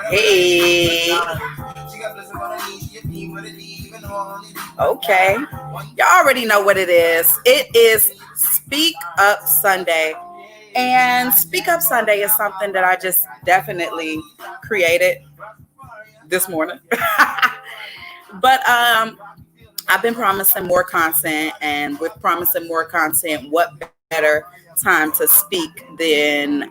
Hey. Okay. Y'all already know what it is. It is Speak Up Sunday. And Speak Up Sunday is something that I just definitely created this morning. But I've been promising more content, and with promising more content, what better time to speak than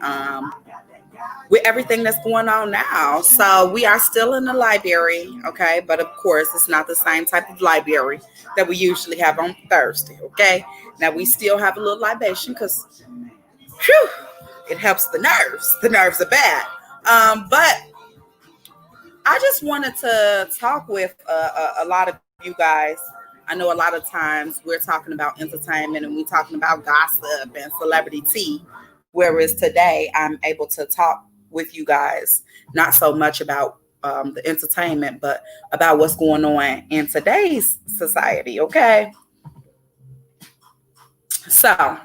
with everything that's going on now. So we are still in the library, okay? But of course, it's not the same type of library that we usually have on Thursday, okay? Now we still have a little libation because, whew, it helps the nerves. The nerves are bad. But I just wanted to talk with a lot of you guys. I know a lot of times we're talking about entertainment and we're talking about gossip and celebrity tea, whereas today I'm able to talk with you guys not so much about the entertainment, but about what's going on in today's society. Okay, so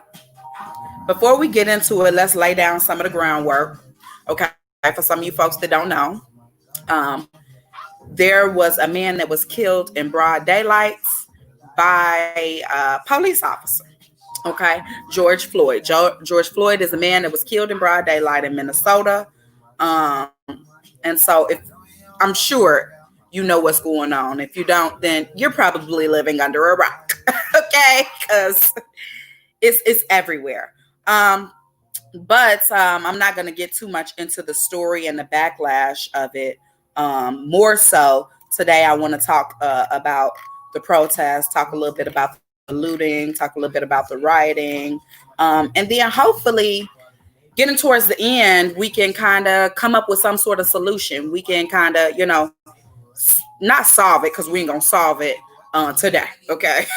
before we get into it, let's lay down some of the groundwork. Okay, for some of you folks that don't know, um, there was a man that was killed in broad daylight by a police officer. Okay, George Floyd. George Floyd is a man that was killed in broad daylight in Minnesota. Um, and so, if I'm sure you know what's going on. If you don't, then you're probably living under a rock. Okay, because it's everywhere. Um, but I'm not going to get too much into the story and the backlash of it. More so today, I want to talk about the protests, talk a little bit about the looting, talk a little bit about the rioting, and then hopefully getting towards the end, we can kind of come up with some sort of solution. We can kind of, not solve it because we ain't gonna solve it today. Okay,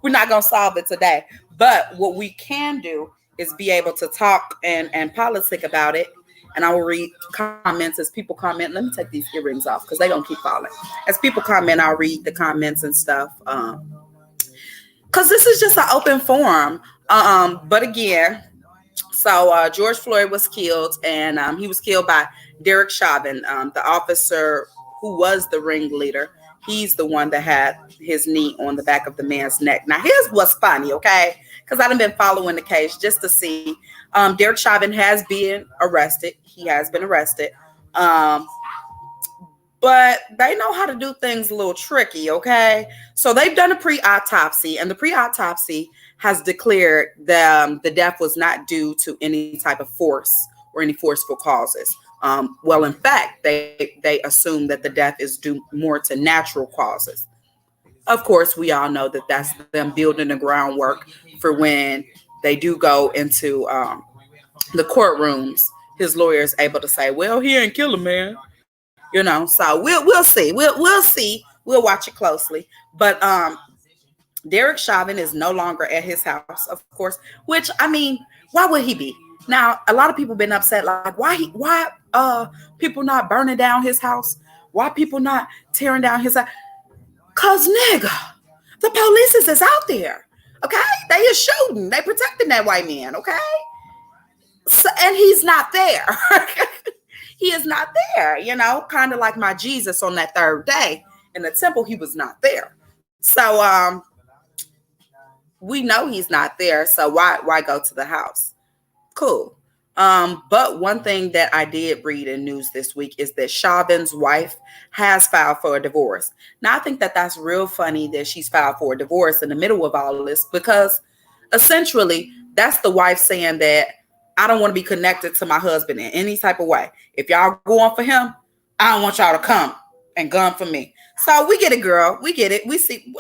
we're not gonna solve it today. But what we can do is be able to talk and politic about it. And I will read comments as people comment. Let me take these earrings off because they're gonna keep falling. As people comment, I'll read the comments and stuff. Because this is just an open forum. But again, so George Floyd was killed, and he was killed by Derek Chauvin, the officer who was the ringleader. He's the one that had his knee on the back of the man's neck. Now, here's what's funny, okay? Because I've been following the case just to see. Derek Chauvin has been arrested. He has been arrested. Um, but they know how to do things a little tricky, okay? So they've done a pre-autopsy, and the pre-autopsy has declared that the death was not due to any type of force or any forceful causes. Well, in fact, they assume that the death is due more to natural causes. Of course, we all know that that's them building the groundwork for when they do go into the courtrooms. His lawyer is able to say, "Well, he ain't kill a man," So we'll see. We'll see. We'll watch it closely. But Derek Chauvin is no longer at his house, of course. Which I mean, why would he be? Now, a lot of people been upset, like why people not burning down his house? Why people not tearing down his house? Cause nigga, the police is out there. Okay, they is shooting. They protecting that white man. Okay, so and he's not there. He is not there. Kind of like my Jesus on that third day in the temple. He was not there. So we know he's not there. So why go to the house? Cool. But one thing that I did read in news this week is that Chauvin's wife has filed for a divorce. Now, I think that that's real funny that she's filed for a divorce in the middle of all of this, because essentially that's the wife saying that I don't want to be connected to my husband in any type of way. If y'all going for him, I don't want y'all to come and gun for me. So we get it, girl. We get it. We see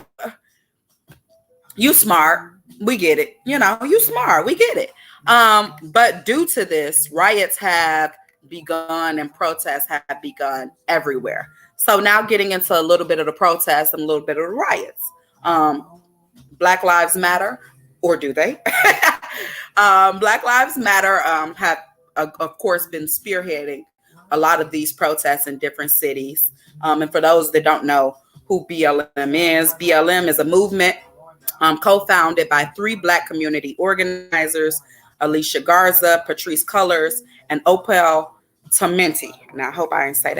you smart. We get it. You smart. We get it. But due to this, riots have begun and protests have begun everywhere. So now getting into a little bit of the protests and a little bit of the riots. Black Lives Matter, or do they? Black Lives Matter have, of course, been spearheading a lot of these protests in different cities. And for those that don't know who BLM is a movement co-founded by 3 Black community organizers Alicia Garza, Patrice Cullors, and Opal Tomenti. Now, I hope I didn't say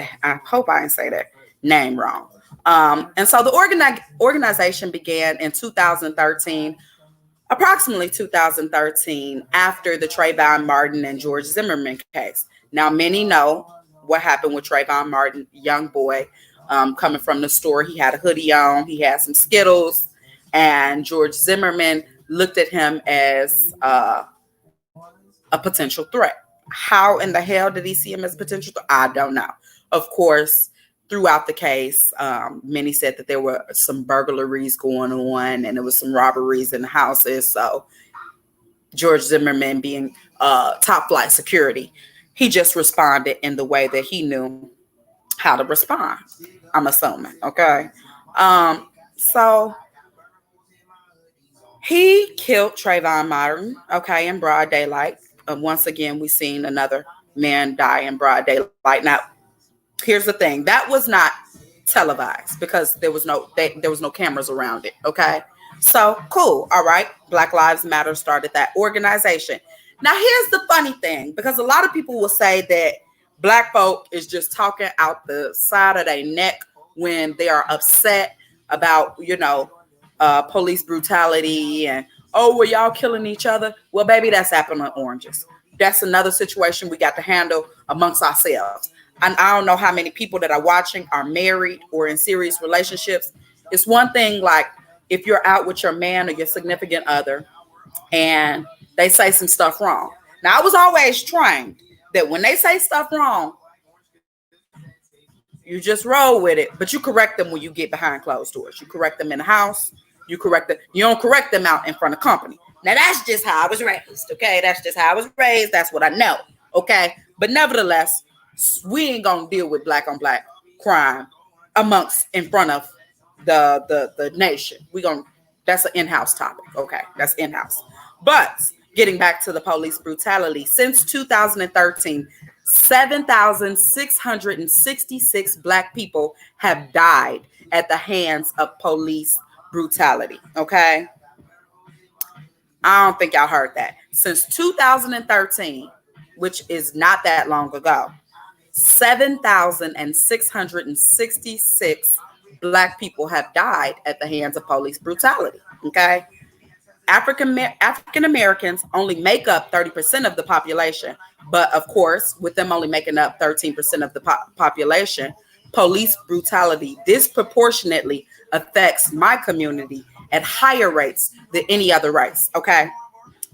that name wrong. And so the organization began in 2013, approximately 2013, after the Trayvon Martin and George Zimmerman case. Now, many know what happened with Trayvon Martin, young boy, coming from the store. He had a hoodie on, he had some Skittles, and George Zimmerman looked at him as a potential threat. How in the hell did he see him as a potential threat? I don't know. Of course, throughout the case, many said that there were some burglaries going on and there was some robberies in the houses. So George Zimmerman, being top flight security, he just responded in the way that he knew how to respond, I'm assuming. Okay. So he killed Trayvon Martin, okay, in broad daylight. Once again, we've seen another man die in broad daylight. Now, here's the thing. That was not televised because there was no cameras around it, okay? So, cool. All right. Black Lives Matter started that organization. Now, here's the funny thing, because a lot of people will say that Black folk is just talking out the side of their neck when they are upset about, police brutality and, oh, well, y'all killing each other. Well, baby, that's apple and oranges. That's another situation we got to handle amongst ourselves. And I don't know how many people that are watching are married or in serious relationships. It's one thing, like, if you're out with your man or your significant other and they say some stuff wrong. Now, I was always trained that when they say stuff wrong, you just roll with it, but you correct them when you get behind closed doors. You correct them in the house. You don't correct them out in front of company. Now, that's just how I was raised, okay? That's just how I was raised. That's what I know, okay? But nevertheless, we ain't gonna deal with black on black crime in front of the nation. That's an in-house topic, okay? That's in-house. But getting back to the police brutality, since 2013, 7,666 Black people have died at the hands of police brutality, okay? I don't think y'all heard that. Since 2013, which is not that long ago, 7,666 Black people have died at the hands of police brutality, okay? African Americans only make up 30% of the population, but of course, with them only making up 13% of the population, police brutality disproportionately affects my community at higher rates than any other race, okay?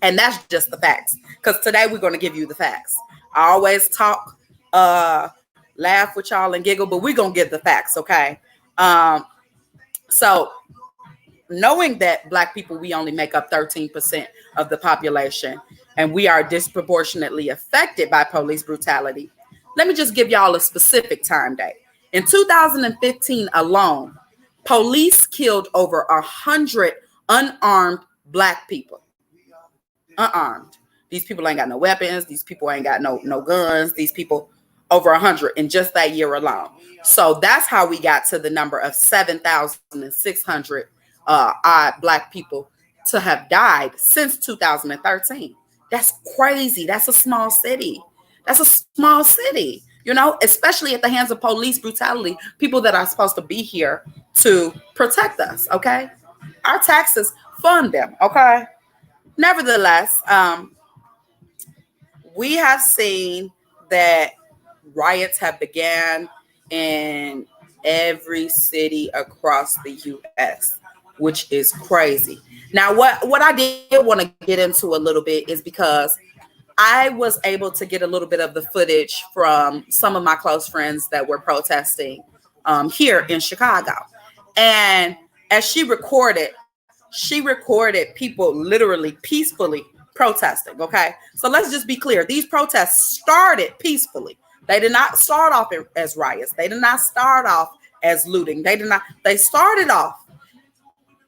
And that's just the facts, because today we're going to give you the facts. I always talk, laugh with y'all and giggle, but we're going to get the facts, okay? So knowing that Black people, we only make up 13% of the population and we are disproportionately affected by police brutality, let me just give y'all a specific time date. In 2015 alone, police killed over 100 unarmed Black people. Unarmed. These people ain't got no weapons. These people ain't got no guns. These people, over 100 in just that year alone. So that's how we got to the number of 7,600 Black people to have died since 2013. That's crazy. That's a small city. Especially at the hands of police brutality, people that are supposed to be here to protect us, okay? Our taxes fund them, okay? Nevertheless, we have seen that riots have began in every city across the U.S., which is crazy. Now, what I did want to get into a little bit is because I was able to get a little bit of the footage from some of my close friends that were protesting here in Chicago. And as she recorded people literally peacefully protesting, okay? So let's just be clear. These protests started peacefully. They did not start off as riots. They did not start off as looting. They started off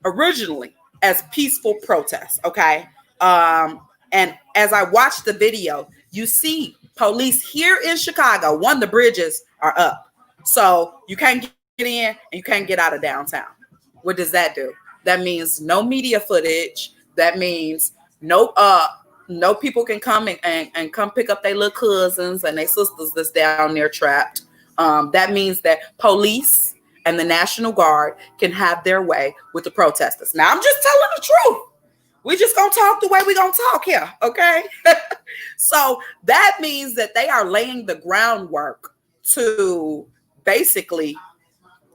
originally as peaceful protests, okay? And as I watched the video, you see police here in Chicago, the bridges are up. So you can't get in and you can't get out of downtown. What does that do? That means no media footage. That means no No people can come and come pick up their little cousins and their sisters that's down there trapped. That means that police and the National Guard can have their way with the protesters. Now, I'm just telling the truth. We just gonna talk the way we gonna talk here, okay? So that means that they are laying the groundwork to basically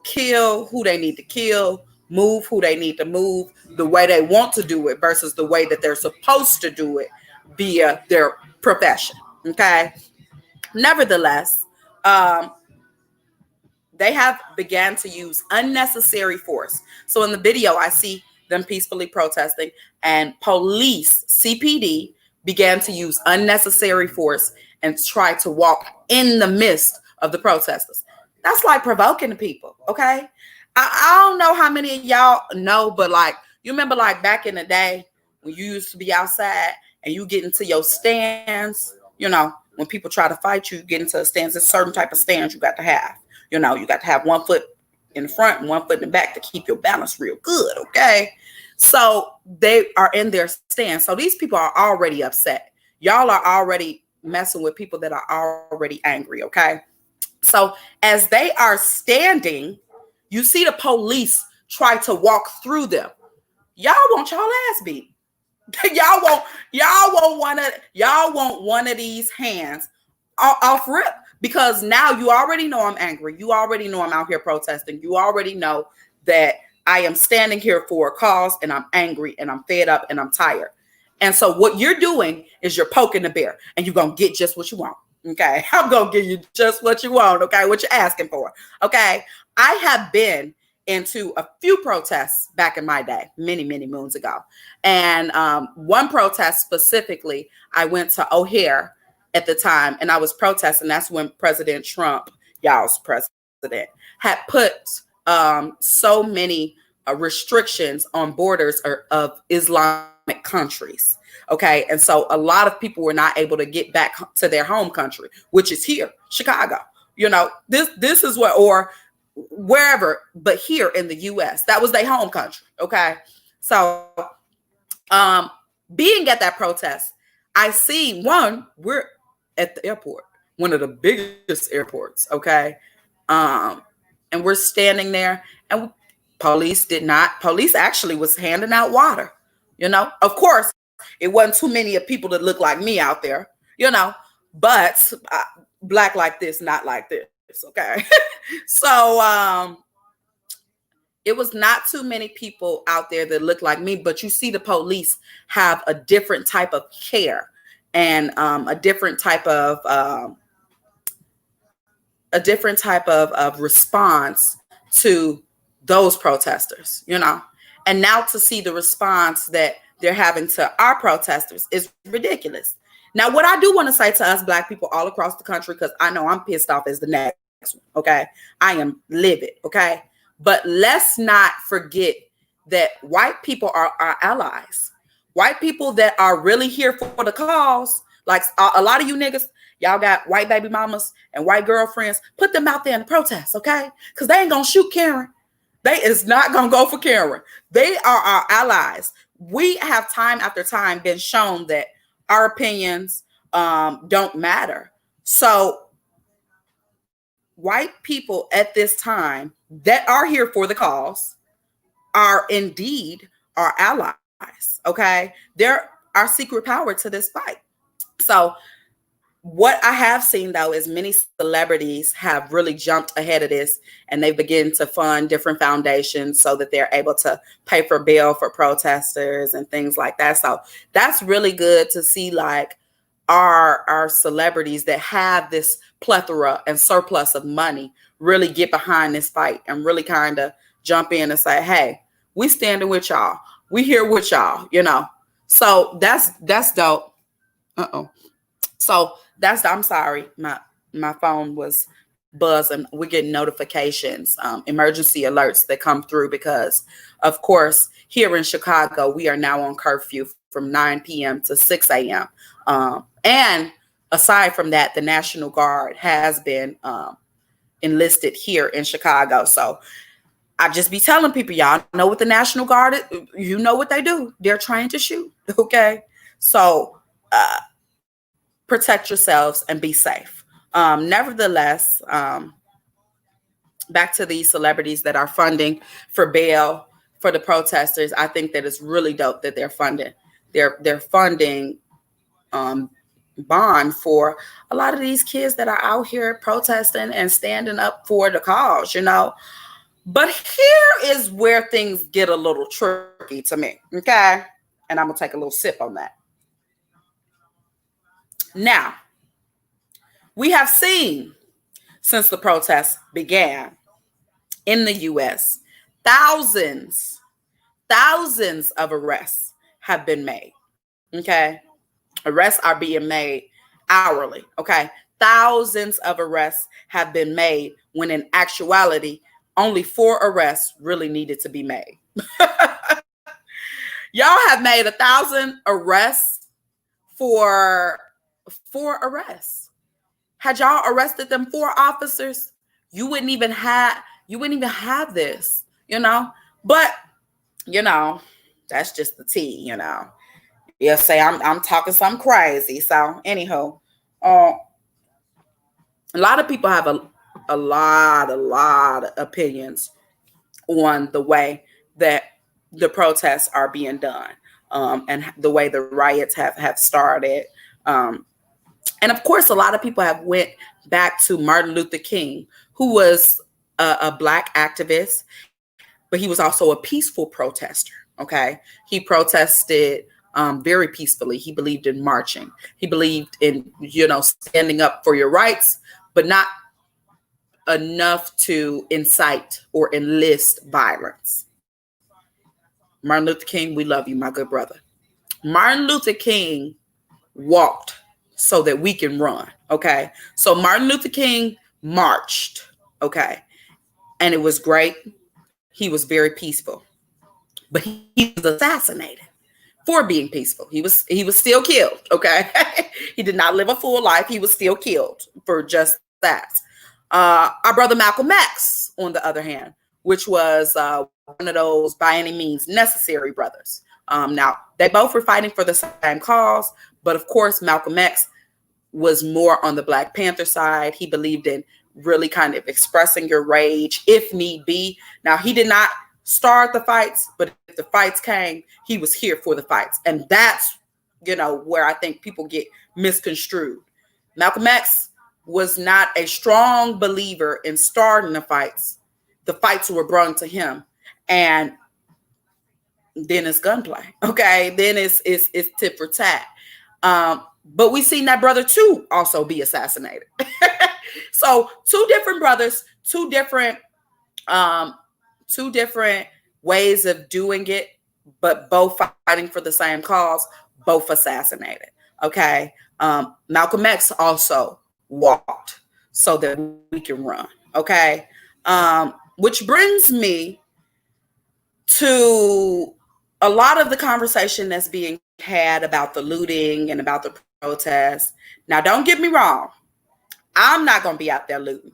kill who they need to kill, move who they need to move, the way they want to do it versus the way that they're supposed to do it via their profession, okay? Nevertheless, they have began to use unnecessary force. So in the video, I see them peacefully protesting, and police, CPD, began to use unnecessary force and try to walk in the midst of the protesters. That's like provoking the people, okay? I don't know how many of y'all know, but like, you remember like back in the day when you used to be outside and you get into your stands, you know, when people try to fight you, get into a stance, a certain type of stance you got to have. You know, you got to have 1 foot in the front and 1 foot in the back to keep your balance real good, okay? So they are in their stance. So these people are already upset. Y'all are already messing with people that are already angry, okay? So as they are standing, you see the police try to walk through them. Y'all want y'all ass beat. y'all want one of these hands off rip. Because now you already know I'm angry. You already know I'm out here protesting. You already know that I am standing here for a cause and I'm angry and I'm fed up and I'm tired. And so what you're doing is you're poking the bear and you're going to get just what you want. Okay. I'm going to give you just what you want. Okay. What you're asking for. Okay. I have been into a few protests back in my day, many, many moons ago. And one protest specifically, I went to O'Hare at the time, and I was protesting. That's when President Trump, y'all's president, had put so many restrictions on borders of Islamic countries. Okay, and so a lot of people were not able to get back to their home country, which is here, Chicago. You know, this is what, or wherever, but here in the U.S., that was their home country. Okay, so being at that protest, I see we're at the airport, one of the biggest airports, okay? And we're standing there, and police actually was handing out water, you know? Of course, it wasn't too many of people that look like me out there, you know? But black like this, not like this, okay? So it was not too many people out there that look like me, but you see the police have a different type of care and a different type of response to those protesters, you know. And now to see the response that they're having to our protesters is ridiculous. Now, what I do want to say to us black people all across the country, because I know I'm pissed off as the next one, okay? I am livid, okay? But let's not forget that white people are our allies. White people that are really here for the cause, like a lot of you niggas, y'all got white baby mamas and white girlfriends, put them out there in the protest, okay? Because they ain't going to shoot Karen. They is not going to go for Karen. They are our allies. We have time after time been shown that our opinions don't matter. So white people at this time that are here for the cause are indeed our allies. Okay, they're our secret power to this fight. So what I have seen, though, is many celebrities have really jumped ahead of this, and they begin to fund different foundations so that they're able to pay for bail for protesters and things like that. So that's really good to see, like our celebrities that have this plethora and surplus of money really get behind this fight and really kind of jump in and say, hey, we standing with y'all. We here with y'all, you know. So that's dope. So I'm sorry, my phone was buzzing. We're getting notifications, emergency alerts that come through because, of course, here in Chicago, we are now on curfew from 9 p.m. to 6 a.m. And aside from that, the National Guard has been enlisted here in Chicago. So I just be telling people, y'all know what the National Guard is. You know what they do. They're trained to shoot. Okay. So protect yourselves and be safe. Nevertheless, back to these celebrities that are funding for bail for the protesters, I think that it's really dope that they're funding. They're funding bond for a lot of these kids that are out here protesting and standing up for the cause, you know. But here is where things get a little tricky to me, okay? And I'm gonna take a little sip on that. Now, we have seen since the protests began in the US, thousands of arrests have been made, okay? Arrests are being made hourly, okay? Thousands of arrests have been made when in actuality, only 4 arrests really needed to be made. Y'all have made 1,000 arrests for 4 arrests. Had y'all arrested them 4 officers, you wouldn't even have this, you know? But, you know, that's just the tea, you know. You'll say I'm talking something crazy. So anywho, a lot of people have a lot of opinions on the way that the protests are being done, and the way the riots have started. And of course, a lot of people have went back to Martin Luther King, who was a Black activist, but he was also a peaceful protester. Okay, he protested very peacefully. He believed in marching. He believed in, you know, standing up for your rights, but not enough to incite or enlist violence. Martin Luther King, we love you, my good brother. Martin Luther King walked so that we can run. Okay, so Martin Luther King marched. Okay, and it was great. He was very peaceful, but he was assassinated for being peaceful. He was still killed. Okay, he did not live a full life. He was still killed for just that. Our brother Malcolm X, on the other hand, which was one of those by any means necessary brothers. Now they both were fighting for the same cause, but of course Malcolm X was more on the Black Panther side. He believed in really kind of expressing your rage if need be. Now, he did not start the fights, but if the fights came, he was here for the fights. And that's, you know, where I think people get misconstrued. Malcolm X was not a strong believer in starting the fights. The fights were brought to him. And then it's gunplay. Okay. Then it's tit for tat. But we seen that brother too also be assassinated. So 2 different brothers, 2 different ways of doing it, but both fighting for the same cause, both assassinated. Okay. Malcolm X also walked so that we can run. Okay. Which brings me to a lot of the conversation that's being had about the looting and about the protests. Now, don't get me wrong. I'm not going to be out there looting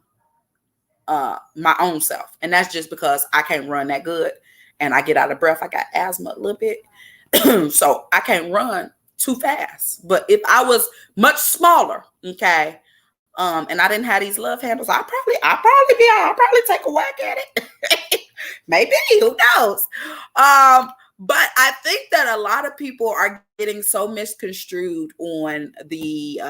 my own self. And that's just because I can't run that good and I get out of breath. I got asthma a little bit. So I can't run too fast. But if I was much smaller, okay, and I didn't have these love handles, I'll probably take a whack at it. Maybe, who knows? But I think that a lot of people are getting so misconstrued on the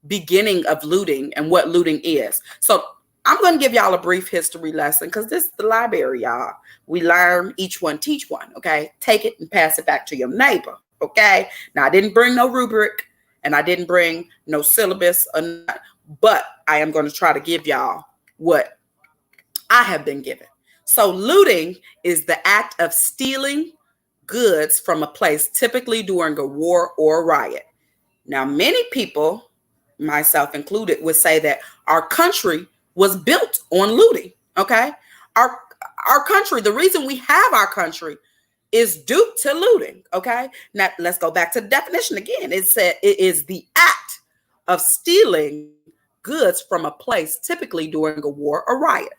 beginning of looting and what looting is. So I'm going to give y'all a brief history lesson because this is the library, y'all. We learn, each one teach one, okay? Take it and pass it back to your neighbor, okay? Now, I didn't bring no rubric and I didn't bring no syllabus, but I am going to try to give y'all what I have been given. So looting is the act of stealing goods from a place, typically during a war or a riot. Now, many people, myself included, would say that our country was built on looting, okay? Our country, the reason we have our country is due to looting, okay? Now, let's go back to the definition again. It said it is the act of stealing goods from a place, typically during a war or riot.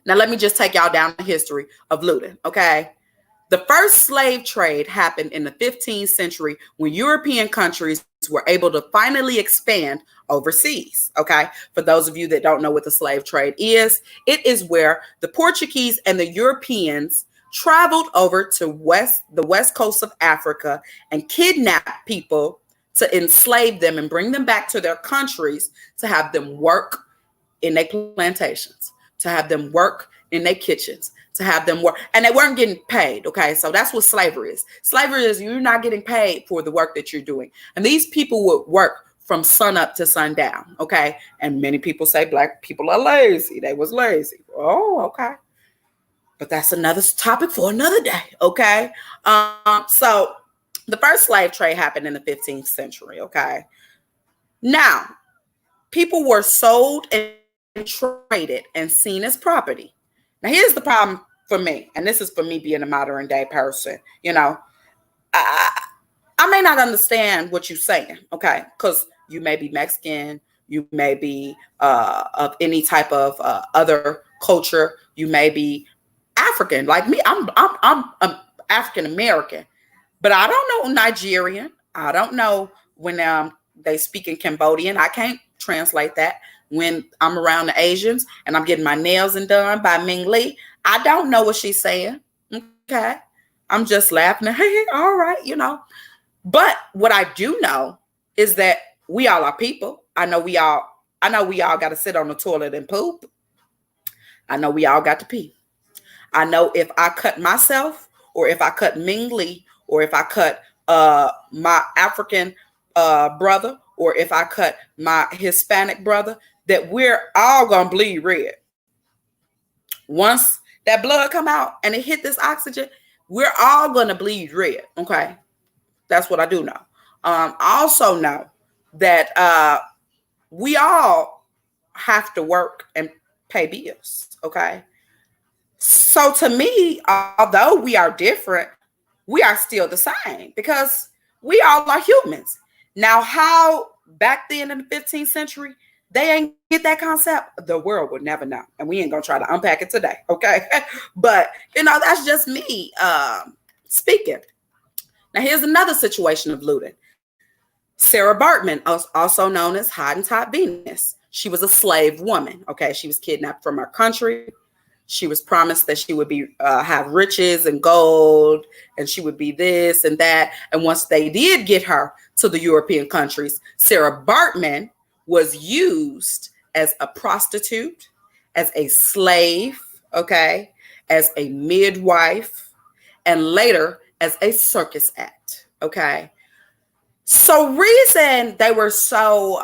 Now, let me just take y'all down the history of looting, okay? The first slave trade happened in the 15th century when European countries were able to finally expand overseas. Okay. For those of you that don't know what the slave trade is, it is where the Portuguese and the Europeans traveled over to the west coast of Africa and kidnapped people to enslave them and bring them back to their countries to have them work in their plantations, to have them work in their kitchens, to have them work. And they weren't getting paid. Okay. So that's what slavery is. Slavery is you're not getting paid for the work that you're doing. And these people would work from sun up to sundown. Okay. And many people say black people are lazy. They was lazy. Oh, okay. But that's another topic for another day. Okay. So the first slave trade happened in the 15th century. Okay. Now, people were sold and traded and seen as property. Now, here's the problem for me, and this is for me being a modern day person. You know, I may not understand what you're saying, okay? Because you may be Mexican, you may be of any type of other culture, you may be African, like me. I'm African American, but I don't know Nigerian. I don't know when they speak in Cambodian. I can't translate that. When I'm around the Asians and I'm getting my nails done by Ming Lee, I don't know what she's saying. Okay. I'm just laughing. Hey, all right, you know. But what I do know is that we all are people. I know we all got to sit on the toilet and poop. I know we all got to pee. I know if I cut myself, or if I cut Ming Lee, or if I cut my African brother, or if I cut my Hispanic brother, that we're all going to bleed red. Once that blood come out and it hit this oxygen, we're all going to bleed red. Okay. That's what I do know. I also know that we all have to work and pay bills. Okay. So to me, although we are different, we are still the same because we all are humans. Now, how back then in the 15th century, they ain't get that concept, the world would never know. And we ain't going to try to unpack it today. Okay. But, you know, that's just me speaking. Now, here's another situation of looting. Sarah Baartman, also known as Hottentot Venus. She was a slave woman. Okay. She was kidnapped from her country. She was promised that she would be have riches and gold, and she would be this and that. And once they did get her to the European countries, Sarah Baartman was used as a prostitute, as a slave, okay, as a midwife, and later as a circus act, okay. So reason they were so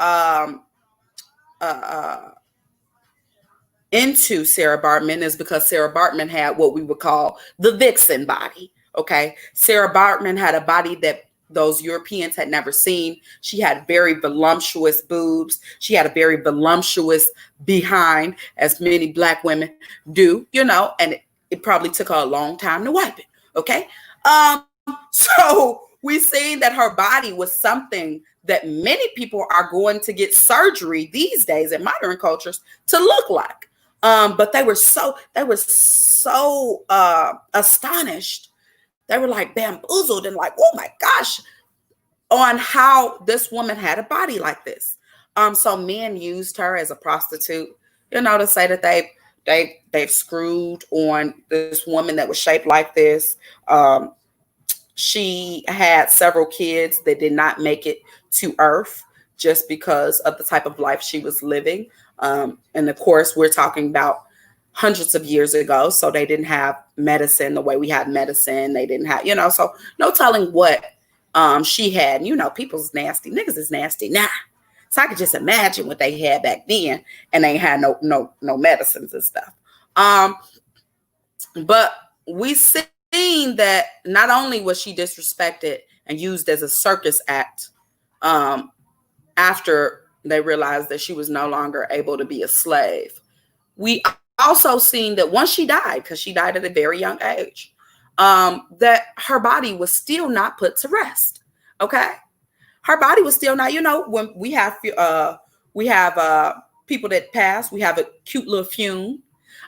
into Sarah Baartman is because Sarah Baartman had what we would call the vixen body. Okay. Sarah Baartman had a body that those Europeans had never seen. She had very voluptuous boobs. She had a very voluptuous behind, as many Black women do, you know, and it probably took her a long time to wipe it. Okay. So we seen that her body was something that many people are going to get surgery these days in modern cultures to look like. But they were so astonished. They were like bamboozled and like, oh my gosh, on how this woman had a body like this. So men used her as a prostitute, you know, to say that they've screwed on this woman that was shaped like this. She had several kids that did not make it to Earth just because of the type of life she was living. And of course, we're talking about hundreds of years ago. So they didn't have medicine the way we have medicine. They didn't have, you know, so no telling what she had. You know, people's nasty. Niggas is nasty now. So I could just imagine what they had back then, and they had no medicines and stuff. But we seen that not only was she disrespected and used as a circus act after they realized that she was no longer able to be a slave. We also seen that once she died, because she died at a very young age, that her body was still not put to rest. Okay. Her body was still not, you know, when we have people that pass, we have a cute little funeral.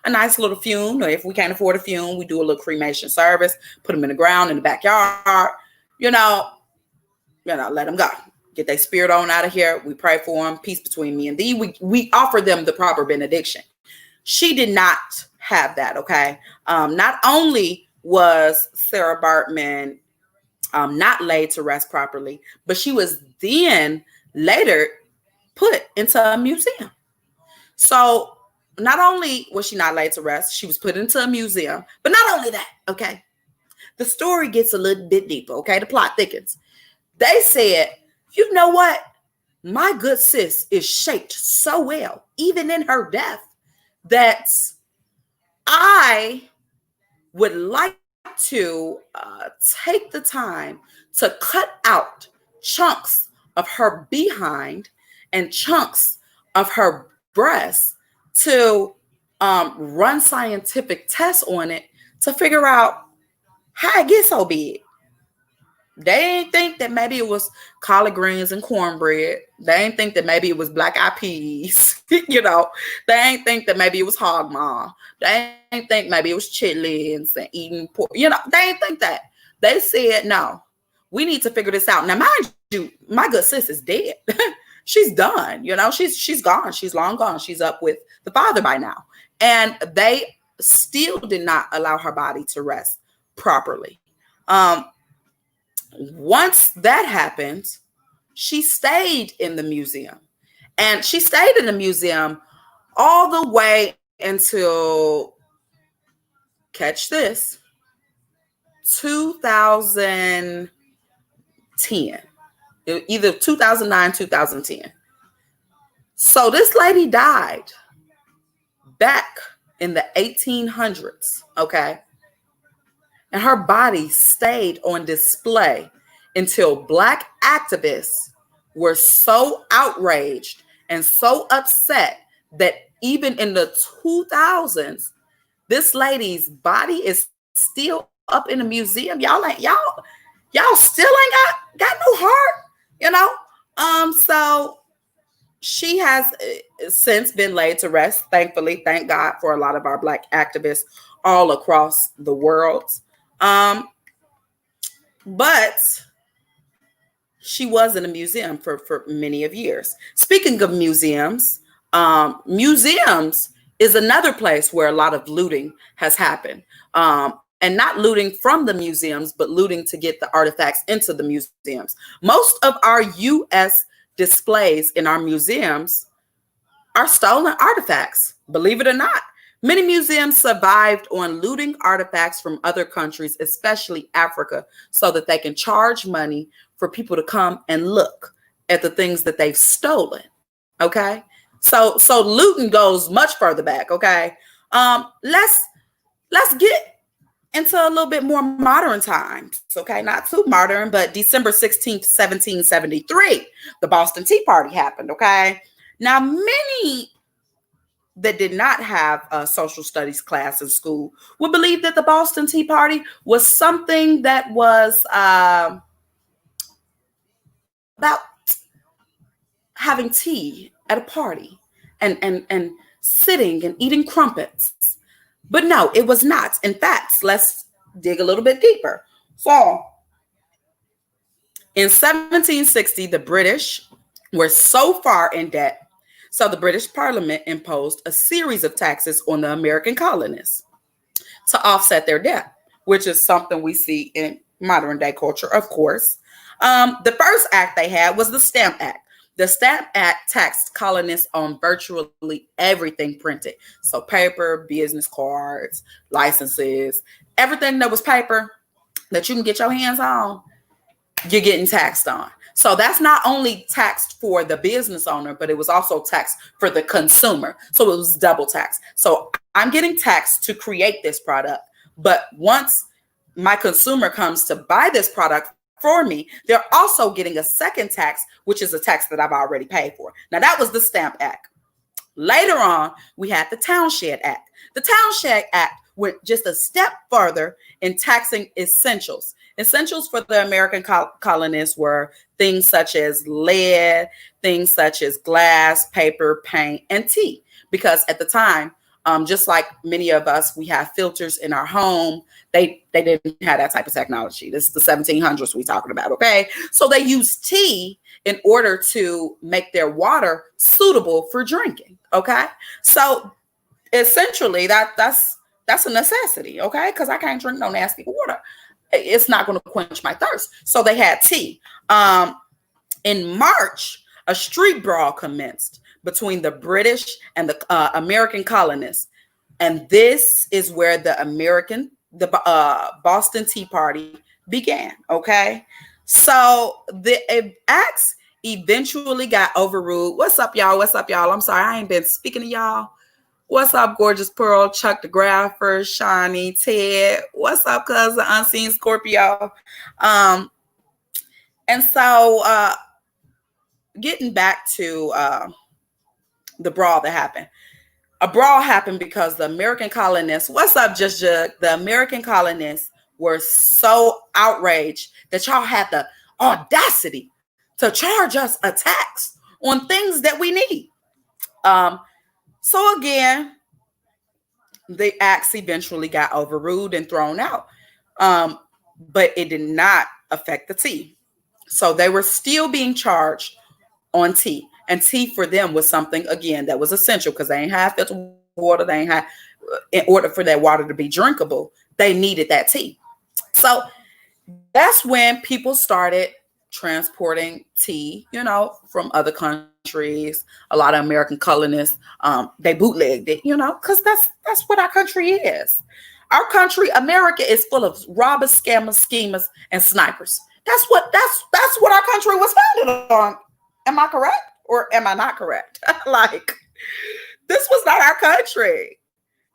a nice little funeral. Or if we can't afford a funeral, we do a little cremation service, put them in the ground in the backyard, you know, let them go. Get their spirit on out of here. We pray for them. Peace between me and thee. We offer them the proper benediction. She did not have that, okay? Not only was Sarah Baartman not laid to rest properly, but she was then later put into a museum. So not only was she not laid to rest, she was put into a museum, but not only that, okay? The story gets a little bit deeper, okay? The plot thickens. They said, you know what? My good sis is shaped so well, even in her death, that I would like to take the time to cut out chunks of her behind and chunks of her breast to run scientific tests on it to figure out how it gets so big. They ain't think that maybe it was collard greens and cornbread. They ain't think that maybe it was black eyed peas. They ain't think that maybe it was hog maw. They ain't think maybe it was chitlins and eating pork. They ain't think that. They said, no, we need to figure this out. Now, mind you, my good sis is dead. She's done. She's gone. She's long gone. She's up with the Father by now. And they still did not allow her body to rest properly. Once that happened, she stayed in the museum. And she stayed in the museum all the way until, catch this, 2010. Either 2009, 2010. So this lady died back in the 1800s, okay? And her body stayed on display until Black activists were so outraged and so upset that even in the 2000s, this lady's body is still up in the museum. Y'all still ain't got no heart, So she has since been laid to rest, thankfully. Thank God for a lot of our Black activists all across the world. But she was in a museum for many of years. Speaking of museums, museums is another place where a lot of looting has happened. And not looting from the museums, but looting to get the artifacts into the museums. Most of our U.S. displays in our museums are stolen artifacts, believe it or not. Many museums survived on looting artifacts from other countries, especially Africa, so that they can charge money for people to come and look at the things that they've stolen. Okay, so looting goes much further back. Okay, let's get into a little bit more modern times. Okay, not too modern, but December 16th, 1773, the Boston Tea Party happened. Okay, now many that did not have a social studies class in school would believe that the Boston Tea Party was something that was about having tea at a party and sitting and eating crumpets. But no, it was not. In fact, let's dig a little bit deeper. So in 1760, the British were so far in debt, so the British Parliament imposed a series of taxes on the American colonists to offset their debt, which is something we see in modern day culture, of course. The first act they had was the Stamp Act. The Stamp Act taxed colonists on virtually everything printed. So paper, business cards, licenses, everything that was paper that you can get your hands on, you're getting taxed on. So that's not only taxed for the business owner, but it was also taxed for the consumer. So it was double tax. So I'm getting taxed to create this product. But once my consumer comes to buy this product for me, they're also getting a second tax, which is a tax that I've already paid for. Now, that was the Stamp Act. Later on, we had the Townshend Act. The Townshend Act went just a step further in taxing essentials. Essentials for the American colonists were things such as lead, things such as glass, paper, paint, and tea. Because at the time, Just like many of us, we have filters in our home. They didn't have that type of technology. This is the 1700s we're talking about, okay? So they used tea in order to make their water suitable for drinking, okay? So essentially that's a necessity, okay? Because I can't drink no nasty water. It's not going to quench my thirst. So they had tea. In March, a street brawl commenced between the British and the American colonists. And this is where the Boston Tea Party began, okay? So the acts eventually got overruled. What's up, y'all? What's up, y'all? I'm sorry, I ain't been speaking to y'all. What's up, Gorgeous Pearl, Chuck the Grapher, Shawnee, Ted? What's up, cuz the Unseen Scorpio? And so getting back to the brawl that happened. A brawl happened because the American colonists, what's up, Just Jug? The American colonists were so outraged that y'all had the audacity to charge us a tax on things that we need. So again, the acts eventually got overruled and thrown out, but it did not affect the tea. So they were still being charged on tea. And tea for them was something, again, that was essential because they ain't have filtered water. They ain't have, in order for that water to be drinkable, they needed that tea. So that's when people started transporting tea, from other countries. A lot of American colonists, they bootlegged it, because that's what our country is. Our country, America, is full of robbers, scammers, schemers, and snipers. That's what our country was founded on. Am I correct? Or am I not correct? Like, this was not our country.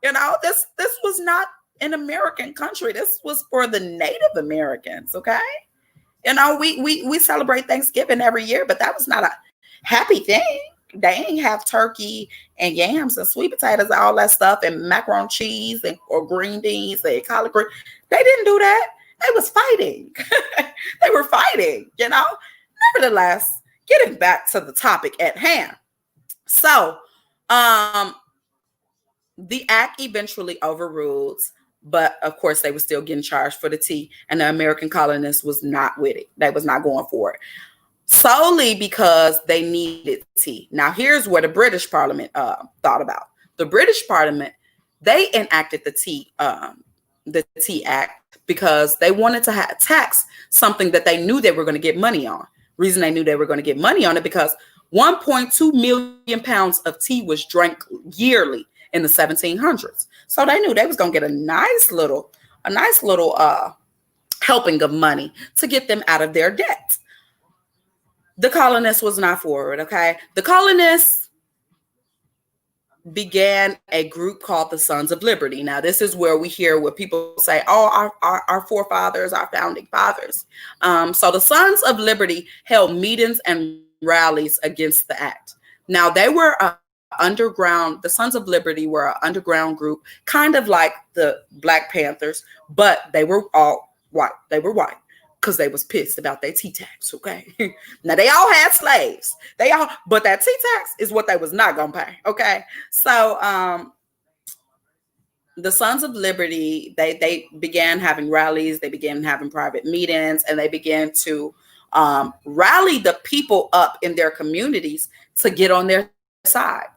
This was not an American country. This was for the Native Americans, okay? We celebrate Thanksgiving every year, but that was not a happy thing. They ain't have turkey and yams and sweet potatoes and all that stuff and macaroni cheese or green beans and collard green. They didn't do that. They was fighting. They were fighting, Nevertheless, getting back to the topic at hand. So, the act eventually overruled, but of course they were still getting charged for the tea, and the American colonists was not with it. They was not going for it, solely because they needed tea. Now, here's what the British Parliament thought about. The British Parliament, they enacted the Tea Act because they wanted to tax something that they knew they were going to get money on. Reason they knew they were going to get money on it because 1.2 million pounds of tea was drank yearly in the 1700s. So they knew they was going to get a nice little helping of money to get them out of their debt. The colonists was not for it, okay? The colonists began a group called the Sons of Liberty. Now, this is where we hear what people say, oh, our forefathers, our founding fathers. So the Sons of Liberty held meetings and rallies against the act. Now, they were underground. The Sons of Liberty were an underground group, kind of like the Black Panthers, but they were all white. They were white because they was pissed about their tea tax, okay? Now, they all had slaves. But that tea tax is what they was not going to pay, okay? So the Sons of Liberty, they began having rallies. They began having private meetings, and they began to rally the people up in their communities to get on their side.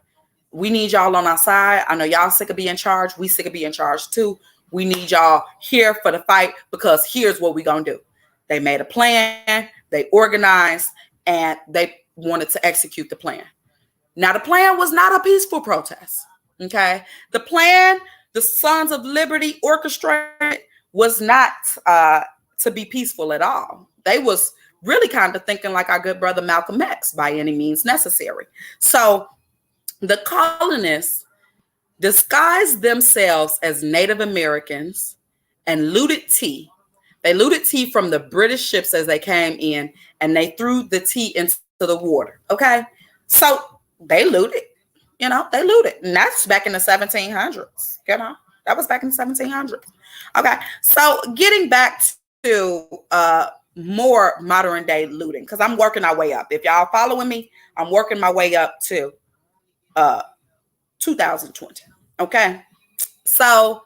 We need y'all on our side. I know y'all sick of being charged. We sick of being charged too. We need y'all here for the fight because here's what we going to do. They made a plan, they organized, and they wanted to execute the plan. Now, the plan was not a peaceful protest, okay? The plan the Sons of Liberty orchestrated was not to be peaceful at all. They was really kind of thinking like our good brother Malcolm X, by any means necessary. So the colonists disguised themselves as Native Americans and looted tea. They looted tea from the British ships as they came in, and they threw the tea into the water. Okay. So they looted, they looted. And that's back in the 1700s. That was back in the 1700s. Okay. So getting back to more modern day looting, because I'm working our way up. If y'all following me, I'm working my way up to 2020. Okay. So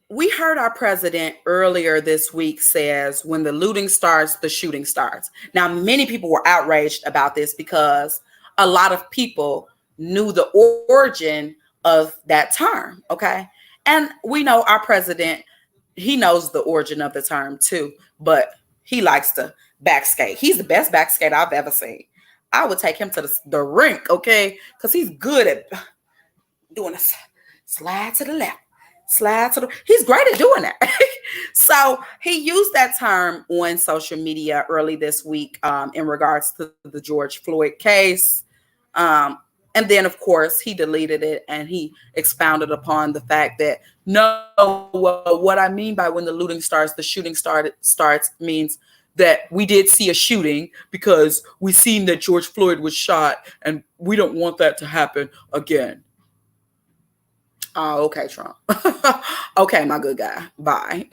we heard our president earlier this week says when the looting starts, the shooting starts. Now, many people were outraged about this because a lot of people knew the origin of that term. Okay. And we know our president, he knows the origin of the term too, but he likes to backskate. He's the best backskater I've ever seen. I would take him to the rink, okay? Because he's good at doing a slide to the left, slide to the. He's great at doing that. So he used that term on social media early this week in regards to the George Floyd case. And then, of course, he deleted it and he expounded upon the fact that no, what I mean by when the looting starts, the shooting starts means that we did see a shooting because we seen that George Floyd was shot and we don't want that to happen again. Oh, okay, Trump. Okay, my good guy. Bye.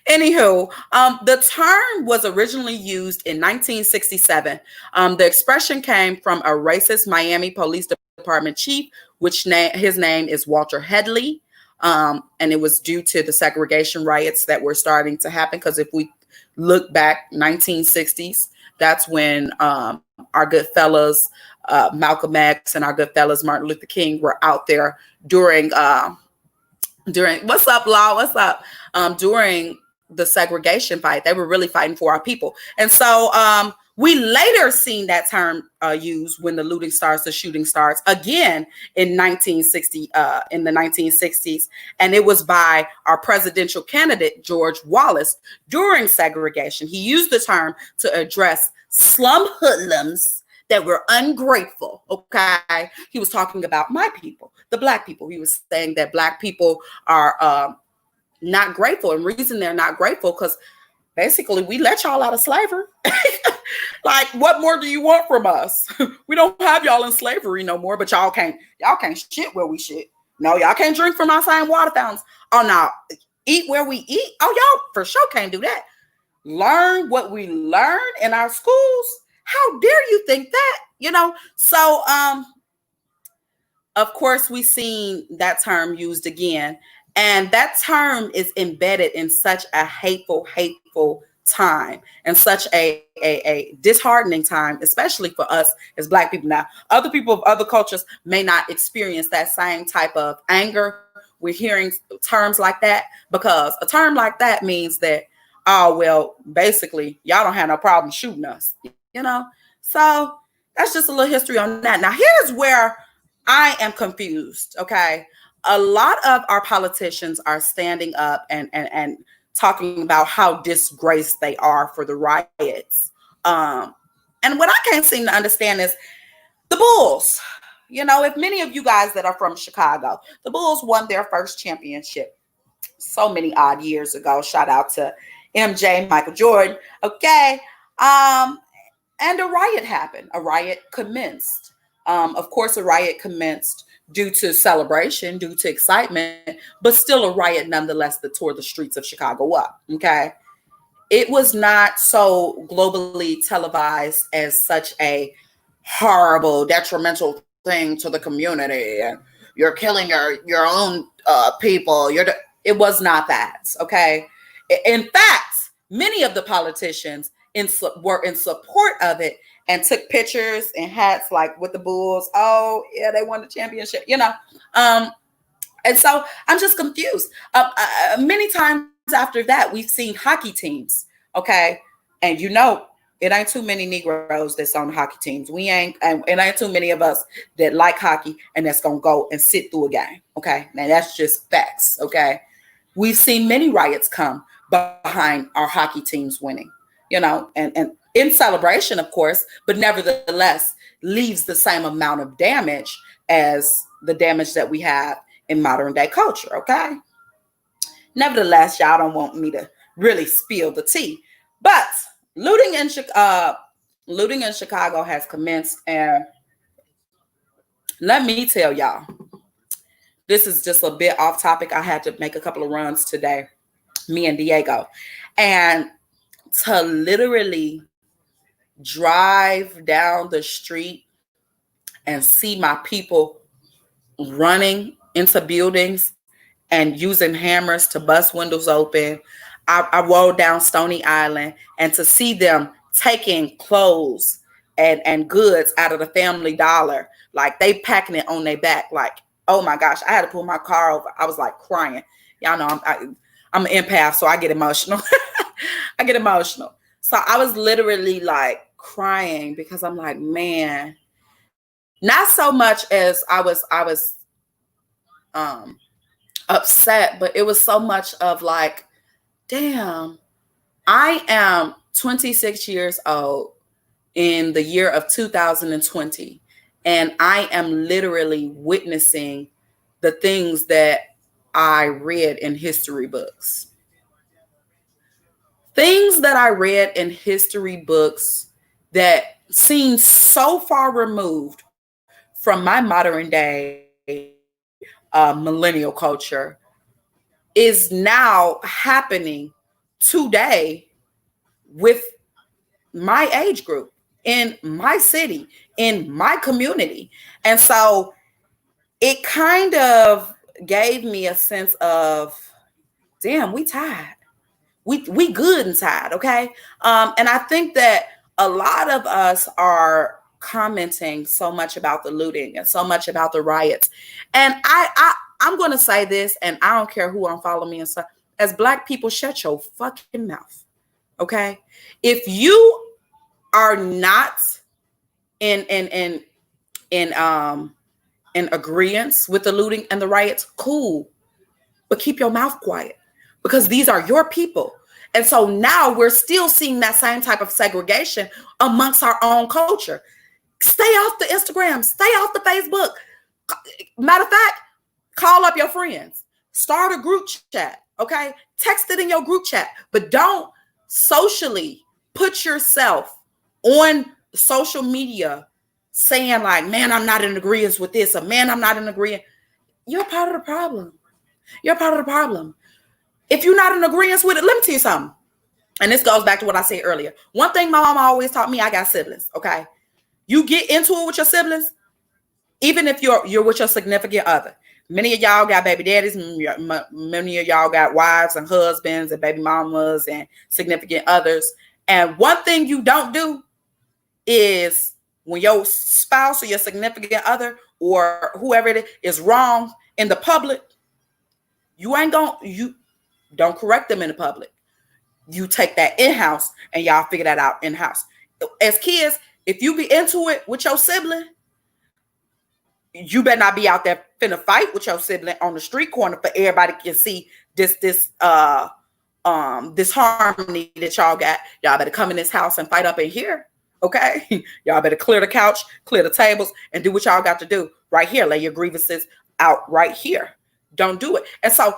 Anywho, the term was originally used in 1967. The expression came from a racist Miami Police Department chief, his name is Walter Headley. And it was due to the segregation riots that were starting to happen. Because if we look back 1960s, that's when our good fellas Malcolm X and our good fellas Martin Luther King were out there during what's up, Law? What's up? During the segregation fight. They were really fighting for our people. And so we later seen that term used when the looting starts, the shooting starts again in 1960, in the 1960s. And it was by our presidential candidate, George Wallace, during segregation. He used the term to address slum hoodlums that were ungrateful. Okay. He was talking about my people, the Black people. He was saying that Black people are not grateful. And reason they're not grateful because basically we let y'all out of slavery. Like, what more do you want from us? We don't have y'all in slavery no more, but y'all can't shit where we shit. No, y'all can't drink from our same water fountains. Oh, no, eat where we eat. Oh, y'all for sure can't do that. Learn what we learn in our schools. How dare you think that? You know, so of course we seen that term used again. And that term is embedded in such a hateful time and such a disheartening time, especially for us as Black people. Now, other people of other cultures may not experience that same type of anger. We're hearing terms like that because a term like that means that, oh, well, basically, y'all don't have no problem shooting us, you know? So that's just a little history on that. Now, here's where I am confused, okay? A lot of our politicians are standing up and talking about how disgraced they are for the riots. And what I can't seem to understand is the Bulls. You know, if many of you guys that are from Chicago, the Bulls won their first championship so many odd years ago. Shout out to MJ, Michael Jordan. Okay. And a riot happened. A riot commenced. Of course, a riot commenced due to celebration, due to excitement, but still a riot nonetheless that tore the streets of Chicago up. Okay. It was not so globally televised as such a horrible, detrimental thing to the community. And you're killing your own people. It was not that. Okay. In fact, many of the politicians were in support of it and took pictures and hats like with the Bulls. Oh, yeah, they won the championship, you know. And so I'm just confused. Many times after that, we've seen hockey teams, okay? And you know, it ain't too many Negroes that's on hockey teams. It ain't too many of us that like hockey and that's going to go and sit through a game, okay? Now, that's just facts, okay? We've seen many riots come behind our hockey teams winning, you know, and in celebration, of course, but nevertheless leaves the same amount of damage as the damage that we have in modern day culture. Okay. Nevertheless, y'all don't want me to really spill the tea, but looting in Chicago has commenced. And let me tell y'all, this is just a bit off topic. I had to make a couple of runs today, me and Diego, and to literally drive down the street and see my people running into buildings and using hammers to bust windows open. I rode down Stony Island, and to see them taking clothes and goods out of the Family Dollar, like they packing it on their back, like, oh my gosh, I had to pull my car over. I was like crying. Y'all know I'm an empath, so I get emotional. I get emotional. So I was literally like crying because I'm like, man, not so much as I was upset, but it was so much of like, damn, I am 26 years old in the year of 2020, and I am literally witnessing the things that I read in history books. Things that I read in history books that seem so far removed from my modern day millennial culture is now happening today with my age group, in my city, in my community. And so it kind of gave me a sense of, damn, we tired. We good inside, okay? And I think that a lot of us are commenting so much about the looting and so much about the riots. And I'm going to say this, and I don't care who unfollow me and stuff. As Black people, shut your fucking mouth, okay? If you are not in agreement with the looting and the riots, cool, but keep your mouth quiet, because these are your people. And so now we're still seeing that same type of segregation amongst our own culture. Stay off the Instagram, stay off the Facebook. Matter of fact, call up your friends, start a group chat, okay? Text it in your group chat, but don't socially put yourself on social media saying like, man, I'm not in agreement with this, or man, I'm not in agreement. You're part of the problem. You're part of the problem. If you're not in agreement with it, let me tell you something. And this goes back to what I said earlier. One thing my mama always taught me, I got siblings, okay? You get into it with your siblings, even if you're with your significant other. Many of y'all got baby daddies. Many of y'all got wives and husbands and baby mamas and significant others. And one thing you don't do is when your spouse or your significant other or whoever it is wrong in the public, you don't correct them in the public. You take that in-house and y'all figure that out in-house. As kids, if you be into it with your sibling, you better not be out there finna fight with your sibling on the street corner for everybody can see this harmony that y'all got. Y'all better come in this house and fight up in here. Okay. Y'all better clear the couch, clear the tables, and do what y'all got to do right here. Lay your grievances out right here. Don't do it. And so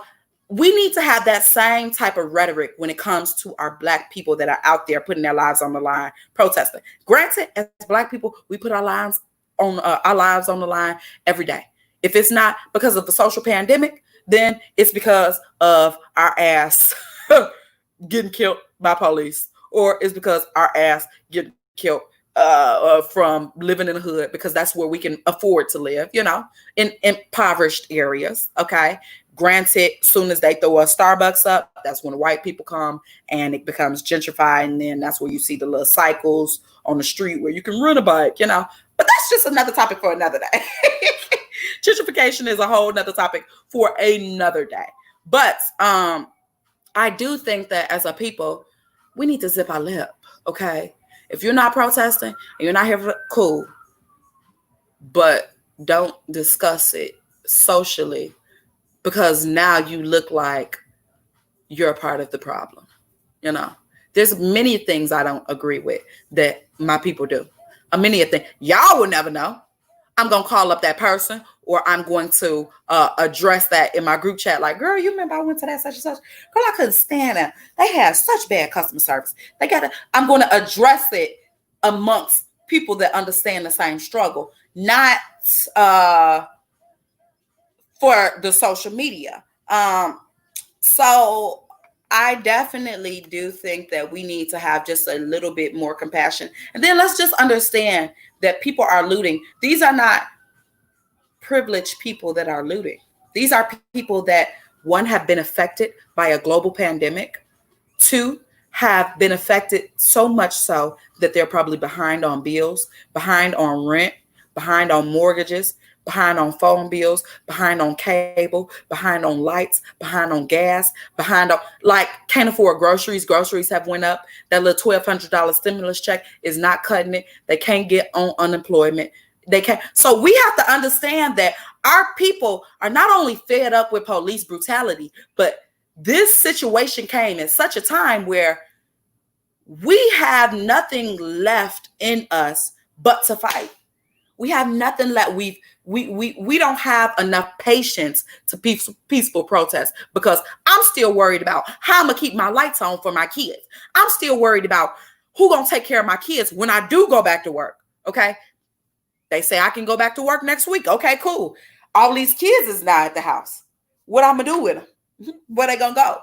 we need to have that same type of rhetoric when it comes to our Black people that are out there putting their lives on the line, protesting. Granted, as Black people, we put our lives on the line every day. If it's not because of the social pandemic, then it's because of our ass getting killed by police, or it's because our ass getting killed from living in the hood, because that's where we can afford to live, in impoverished areas. Okay. Granted, soon as they throw a Starbucks up, that's when the white people come and it becomes gentrified. And then that's where you see the little cycles on the street where you can rent a bike, but that's just another topic for another day. Gentrification is a whole nother topic for another day. But I do think that as a people, we need to zip our lip. Okay. If you're not protesting and you're not here for cool, but don't discuss it socially, because now you look like you're a part of the problem. There's many things I don't agree with that my people do. Many of things y'all will never know. I'm going to call up that person, or I'm going to address that in my group chat. Like, girl, you remember I went to that such and such? Girl, I couldn't stand it. They have such bad customer service. I'm going to address it amongst people that understand the same struggle, not for the social media. So I definitely do think that we need to have just a little bit more compassion. And then let's just understand that people are looting. These are not privileged people that are looting. These are people that, one, have been affected by a global pandemic, two, have been affected so much so that they're probably behind on bills, behind on rent, behind on mortgages, behind on phone bills, behind on cable, behind on lights, behind on gas, behind on, like, can't afford groceries. Groceries have went up. That little $1,200 stimulus check is not cutting it. They can't get on unemployment. They can't. So we have to understand that our people are not only fed up with police brutality, but this situation came at such a time where we have nothing left in us but to fight. We have nothing left. We don't have enough patience to peaceful protest, because I'm still worried about how I'm gonna keep my lights on for my kids. I'm still worried about who gonna take care of my kids when I do go back to work. Okay. They say I can go back to work next week. Okay, cool. All these kids is now at the house. What I'm gonna do with them? Where they gonna go?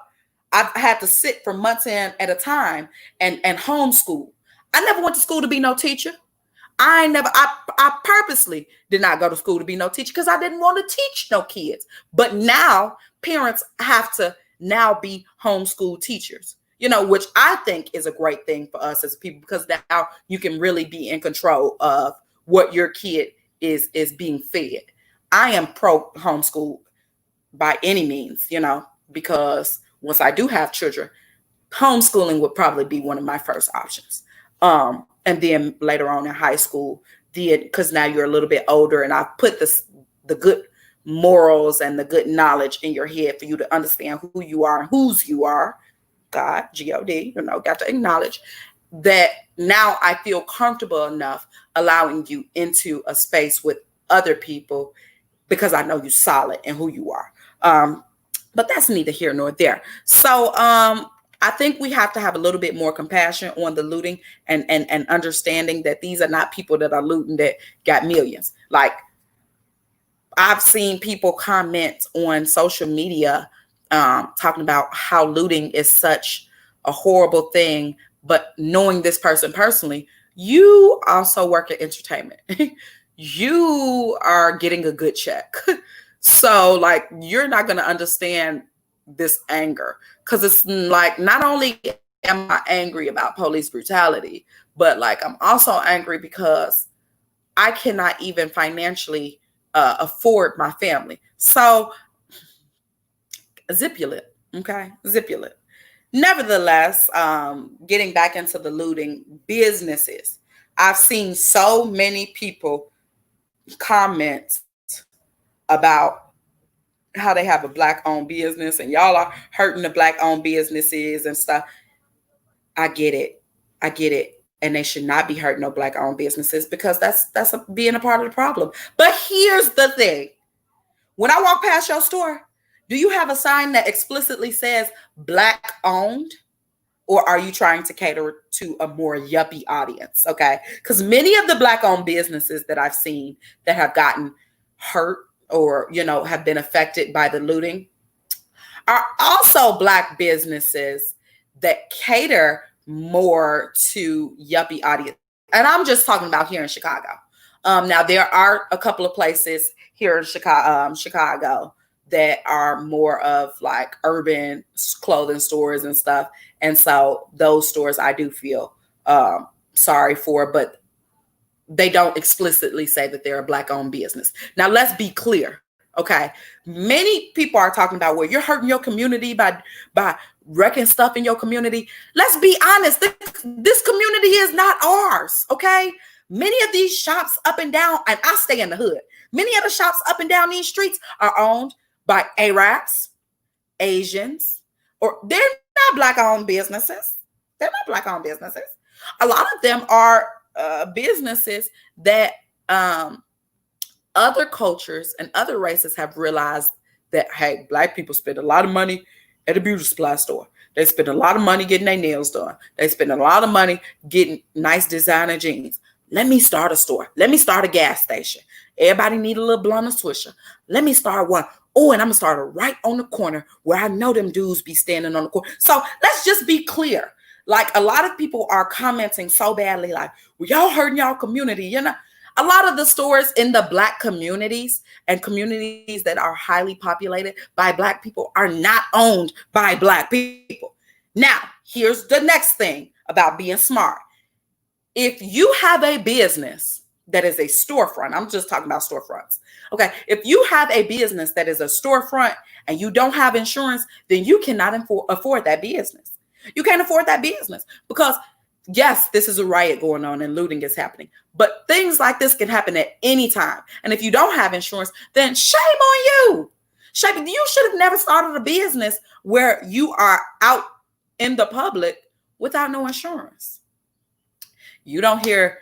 I've had to sit for months in at a time and homeschool. I never went to school to be no teacher. I purposely did not go to school to be no teacher because I didn't want to teach no kids. But now parents have to now be homeschool teachers, which I think is a great thing for us as people, because now you can really be in control of what your kid is being fed. I am pro homeschool by any means, because once I do have children, homeschooling would probably be one of my first options. And then later on in high school, because now you're a little bit older, and I put the good morals and the good knowledge in your head for you to understand who you are and whose you are. God, G-O-D, got to acknowledge that. Now I feel comfortable enough allowing you into a space with other people because I know you're solid in who you are. But that's neither here nor there. So I think we have to have a little bit more compassion on the looting and understanding that these are not people that are looting that got millions. Like, I've seen people comment on social media talking about how looting is such a horrible thing. But knowing this person personally, you also work at entertainment. You are getting a good check. So, like, you're not going to understand this anger, because it's like, not only am I angry about police brutality, but like, I'm also angry because I cannot even financially afford my family. So Zipulent. Okay. Zipulent. Nevertheless, getting back into the looting businesses, I've seen so many people comment about how they have a Black-owned business and y'all are hurting the Black-owned businesses and stuff. I get it. And they should not be hurting no Black-owned businesses, because that's being a part of the problem. But here's the thing. When I walk past your store, do you have a sign that explicitly says Black-owned? Or are you trying to cater to a more yuppie audience? Okay. Because many of the Black-owned businesses that I've seen that have gotten hurt or, have been affected by the looting are also Black businesses that cater more to yuppie audience. And I'm just talking about here in Chicago. Now, there are a couple of places here in Chicago that are more of like urban clothing stores and stuff. And so those stores I do feel sorry for, but they don't explicitly say that they're a Black-owned business. Now, let's be clear, okay? Many people are talking about, well, you're hurting your community by wrecking stuff in your community. Let's be honest, this community is not ours, okay? Many of these shops up and down, and I stay in the hood, many of the shops up and down these streets are owned by Arabs, Asians, or they're not Black-owned businesses. They're not Black-owned businesses. A lot of them are businesses that other cultures and other races have realized that, hey, Black people spend a lot of money at a beauty supply store. They spend a lot of money getting their nails done. They spend a lot of money getting nice designer jeans. Let me start a store. Let me start a gas station. Everybody need a little blunt of Swisher. Let me start one. Oh, and I'm going to start it right on the corner where I know them dudes be standing on the corner. So let's just be clear. Like, a lot of people are commenting so badly, like, well, y'all hurting y'all community. A lot of the stores in the Black communities and communities that are highly populated by Black people are not owned by Black people. Now, here's the next thing about being smart. If you have a business that is a storefront, I'm just talking about storefronts. Okay. If you have a business that is a storefront and you don't have insurance, then you cannot afford that business. You can't afford that business because yes, this is a riot going on and looting is happening, but things like this can happen at any time. And if you don't have insurance, then shame on you. Shame. You should have never started a business where you are out in the public without no insurance. You don't hear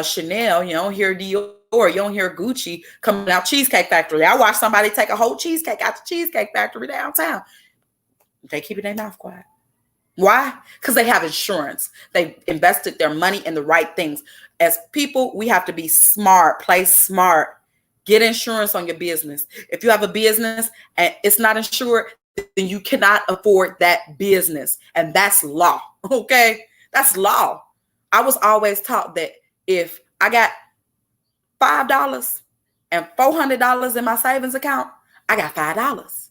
Chanel, you don't hear Dior, you don't hear Gucci coming out Cheesecake Factory. I watched somebody take a whole cheesecake out the Cheesecake Factory downtown. They keeping their mouth quiet. Why? Because they have insurance. They invested their money in the right things. As people, we have to be smart, play smart, get insurance on your business. If you have a business and it's not insured, then you cannot afford that business. And that's law. Okay? That's law. I was always taught that if I got $5 and $400 in my savings account, I got $5.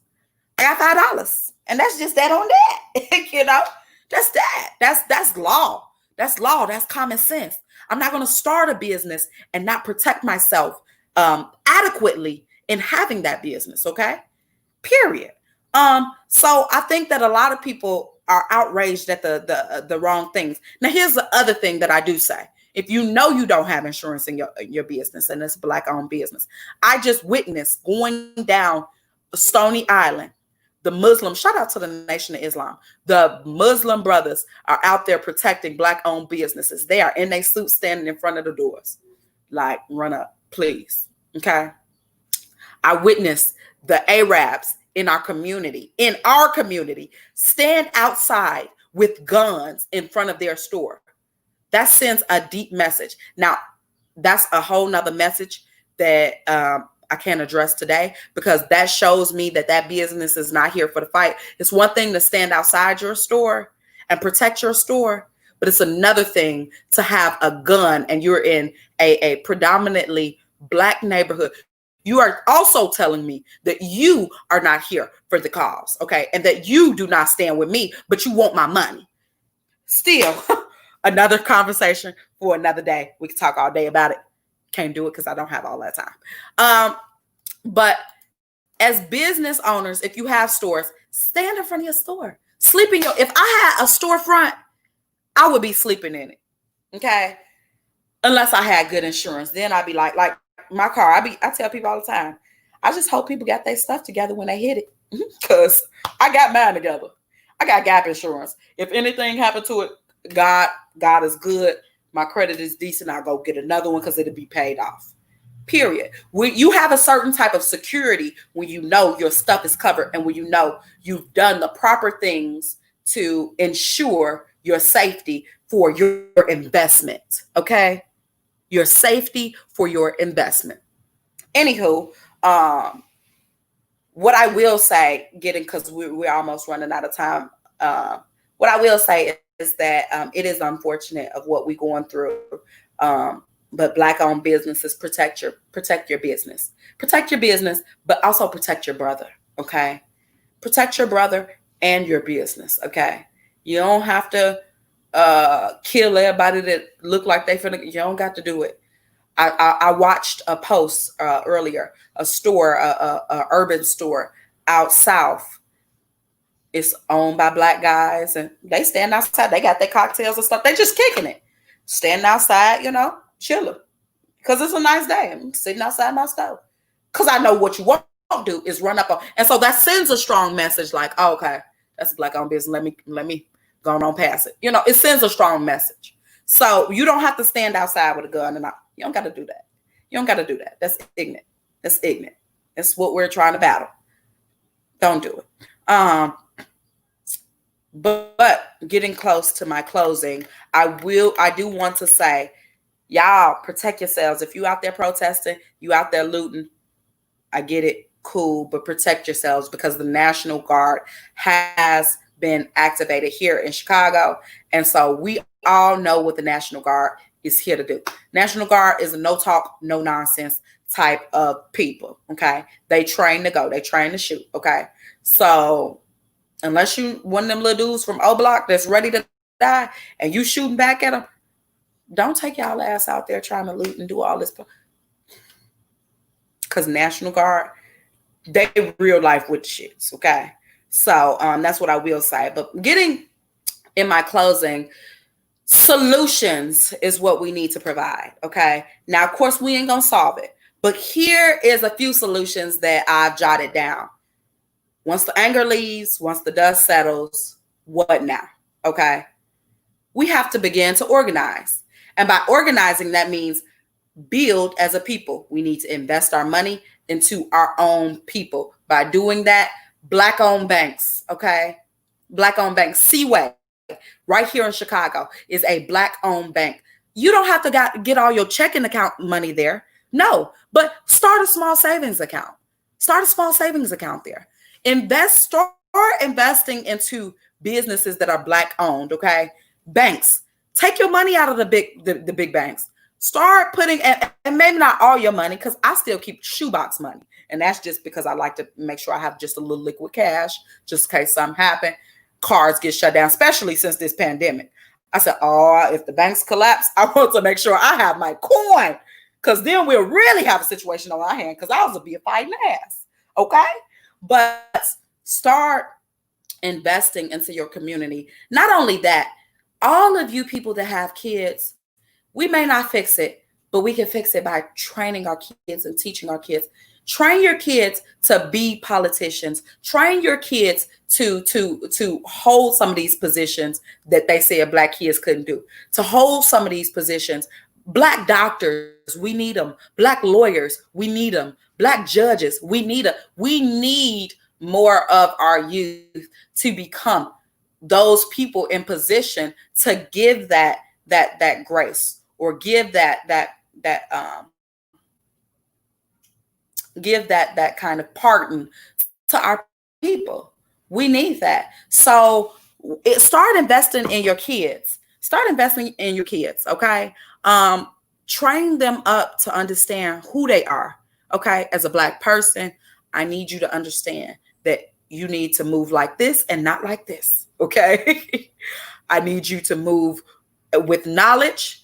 I got $5. And that's just that on that. You know, that's that. That's law. That's law. That's common sense. I'm not going to start a business and not protect myself adequately in having that business. Okay. Period. So I think that a lot of people are outraged at the wrong things. Now, here's the other thing that I do say. If you know you don't have insurance in your business and it's a Black-owned business, I just witnessed going down Stony Island. The Muslim, shout out to the Nation of Islam. The Muslim brothers are out there protecting Black-owned businesses. They are in their suits standing in front of the doors. Like, run up, please. Okay. I witnessed the Arabs in our community, stand outside with guns in front of their store. That sends a deep message. Now, that's a whole nother message that I can't address today, because that shows me that business is not here for the fight. It's one thing to stand outside your store and protect your store, but it's another thing to have a gun and you're in a predominantly Black neighborhood. You are also telling me that you are not here for the cause, okay? And that you do not stand with me, but you want my money. Still, another conversation for another day. We can talk all day about it. Can't do it because I don't have all that time. But as business owners, if you have stores, stand in front of your store. Sleep in your, if I had a storefront, I would be sleeping in it, okay? Unless I had good insurance. Then I'd be like my car, I tell people all the time, I just hope people got their stuff together when they hit it, because I got mine together. I got gap insurance. If anything happened to it, God is good. My credit is decent. I'll go get another one because it'll be paid off. Period. When you have a certain type of security, when you know your stuff is covered and when you know you've done the proper things to ensure your safety for your investment. Okay? Your safety for your investment. Anywho, what I will say, because we're almost running out of time, what I will say is that it is unfortunate of what we're going through. But Black-owned businesses, protect your business. Protect your business, but also protect your brother, okay? Protect your brother and your business, okay? You don't have to kill everybody that look like they finna. You don't got to do it. I watched a post earlier, a store, a urban store out south. It's owned by Black guys, and they stand outside. They got their cocktails and stuff. They just kicking it, standing outside, chilling, because it's a nice day. I'm sitting outside my stove, because I know what you won't do is run up on. And so that sends a strong message, like, oh, okay, that's a Black-owned business. Let me go on past it. It sends a strong message. So you don't have to stand outside with a gun, and you don't got to do that. You don't got to do that. That's ignorant. That's ignorant. That's what we're trying to battle. Don't do it. But getting close to my closing, I do want to say, y'all protect yourselves. If you out there protesting, you out there looting, I get it, cool, but protect yourselves, because the National Guard has been activated here in Chicago. And so we all know what the National Guard is here to do. National Guard is a no talk, no nonsense type of people. Okay. They train to go. They train to shoot. Okay. So unless you one of them little dudes from O Block that's ready to die and you shooting back at them, don't take y'all ass out there trying to loot and do all this. Because National Guard, they real life with shits. Okay. So that's what I will say. But getting in my closing, solutions is what we need to provide. Okay. Now, of course, we ain't going to solve it. But here is a few solutions that I've jotted down. Once the anger leaves, once the dust settles, what now? Okay. We have to begin to organize. And by organizing, that means build as a people. We need to invest our money into our own people. By doing that, Black-owned banks, okay? Black-owned banks. Seaway, right here in Chicago, is a Black-owned bank. You don't have to get all your checking account money there. No, but start a small savings account. Start a small savings account there. Start investing into businesses that are Black-owned, okay? Banks. Take your money out of the big banks. Start putting, and maybe not all your money, because I still keep shoebox money. And that's just because I like to make sure I have just a little liquid cash, just in case something happen. Cards get shut down, especially since this pandemic. I said, if the banks collapse, I want to make sure I have my coin, because then we'll really have a situation on our hand, because I was going to be a fighting ass. Okay? But start investing into your community. Not only that, all of you people that have kids, we may not fix it, but we can fix it by training our kids and teaching our kids. Train your kids to be politicians. Train your kids to hold some of these positions that they said Black kids couldn't do. To hold some of these positions. Black doctors, we need them. Black lawyers, we need them. Black judges, we need them. We need more of our youth to become those people in position to give that grace, or give that kind of pardon to our people. We need that. So start investing in your kids. Start investing in your kids. Okay. Train them up to understand who they are. Okay. As a Black person, I need you to understand that you need to move like this and not like this. Okay. I need you to move with knowledge.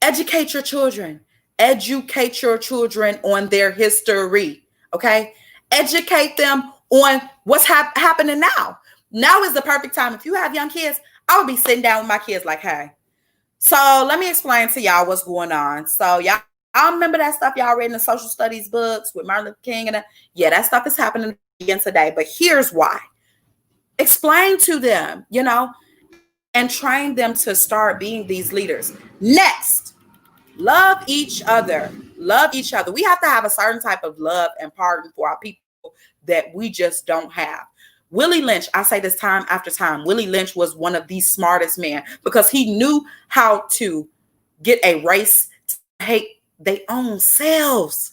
Educate your children. Educate your children on their history. Okay. Educate them on what's happening now. Now is the perfect time. If you have young kids, I would be sitting down with my kids like, hey, so let me explain to y'all what's going on. So y'all, I remember that stuff y'all read in the social studies books with Martin Luther King, and that stuff is happening again today. But here's why. Explain to them, and train them to start being these leaders. Next, love each other. Love each other. We have to have a certain type of love and pardon for our people that we just don't have. Willie Lynch, I say this time after time, Willie Lynch was one of the smartest men, because he knew how to get a race to hate their own selves.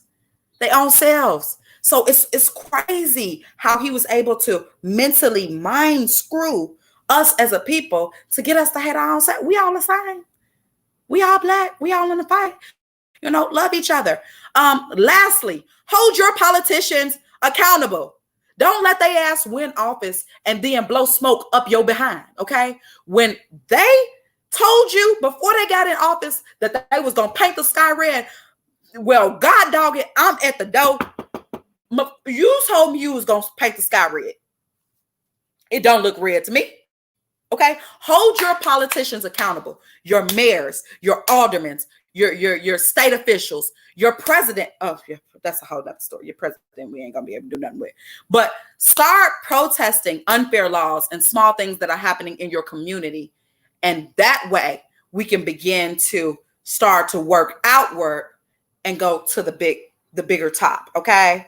Their own selves. So it's crazy how he was able to mentally mind screw us as a people to get us to hate our own self. We all the same. We all Black. We all in the fight. Love each other. Lastly, hold your politicians accountable. Don't let they ass win office and then blow smoke up your behind. Okay. When they told you before they got in office that they was going to paint the sky red, well, God dog it, I'm at the door. You told me you was going to paint the sky red. It don't look red to me. Okay. Hold your politicians accountable. Your mayors, your aldermen, your state officials, your president. Oh, yeah, that's a whole other story. Your president, we ain't gonna be able to do nothing with. But start protesting unfair laws and small things that are happening in your community. And that way we can begin to start to work outward and go to the bigger top. Okay.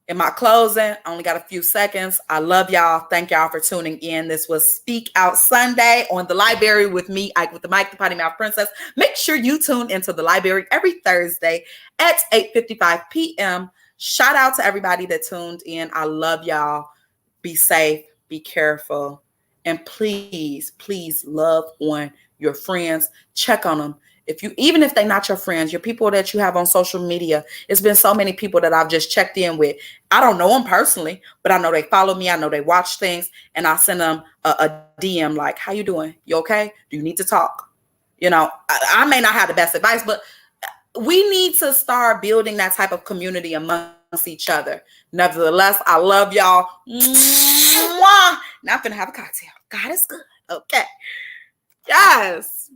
In my closing, I only got a few seconds. I love y'all. Thank y'all for tuning in. This was Speak Out Sunday on The Library with me, Ike with the Mic, the Potty Mouth Princess. Make sure you tune into The Library every Thursday at 8:55 p.m. Shout out to everybody that tuned in. I love y'all. Be safe. Be careful. And please, please love on your friends. Check on them. Even if they're not your friends, your people that you have on social media, it's been so many people that I've just checked in with. I don't know them personally, but I know they follow me. I know they watch things, and I send them a DM like, how you doing? You okay? Do you need to talk? You know, I may not have the best advice, but we need to start building that type of community amongst each other. Nevertheless, I love y'all. Mwah! Now I'm gonna have a cocktail. God is good. Okay. Yes.